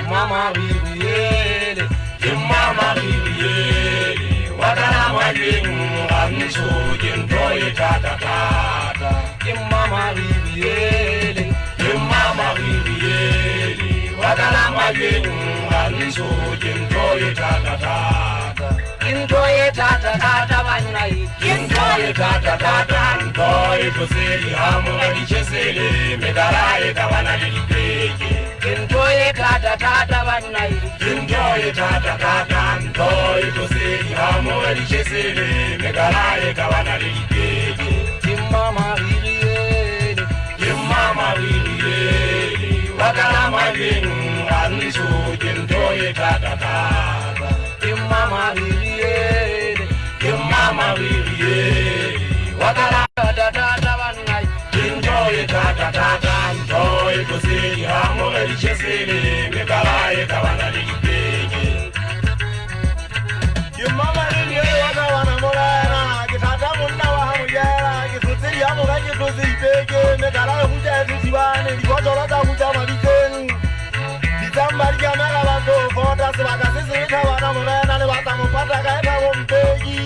Mama Riviere, Mama Riviere, Wadana Mading, Anso, Yentoy Tata Tata, Mama Riviere, Mama Riviere, Wadana Mading, Anso, Yentoy Tata Tata, Yentoy Tata Tata, Vanai, Yentoy Tata Tata, Toy to say, Hammer, Chesele, Medalai, Tawana Lily. Enjoy tata tata vanai, enjoy tata tata, enjoy to see amo richesele, megalae kawana lipeke. Kimama ririere, kimama ririere, wakala maging anso, enjoy tata tata. Kimama ririere, kimama ririere, wakala tata tata vanai, enjoy tata tata. Enjoy to see amo richesele, megalae kawana lipeke. Kimama ririere, wakala morana, kitata munda wa hamujera, kitutiri amo gaji tuzipeke, megalae huja tuziwane, likotola ta huja mabikenu. Ditambari ya mega bando, fonda sebaka sisi wana morana, le wata mopata kaeta wompegi.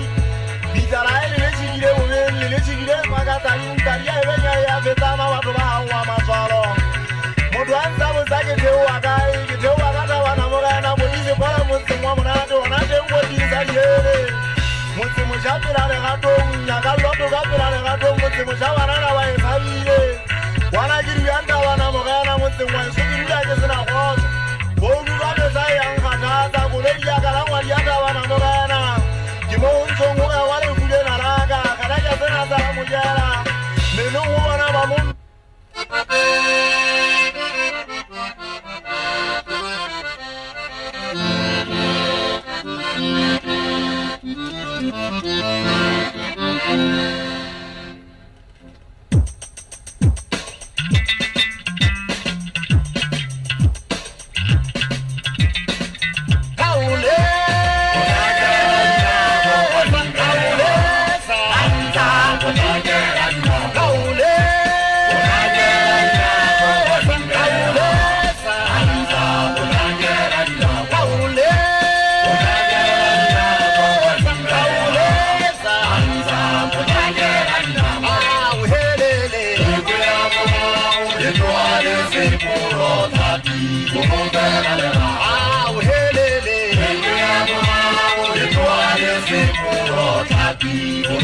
Bitalae lechigire umeni, lechigire magata intaria evenya ya vetama watu bahawa maswalo. Mudwanza muzake teuwakai, kiteuwakata wana morana, mulizi pala musimu mwanate, wanate mwediza yere. Musimu shapirane gato, nyakaloto kapirane gato, musimu shawarana wa esabire. Wana jirianda wana morana, musimu wa nsugiri ya jesina koso. Bogu kame sayi ankatata, kuleli ya kalangwa lianda wana morana. Kimonzo nguga wale kule naraga, karaja sena za mujera. Nenu wana mamu. Seaparo,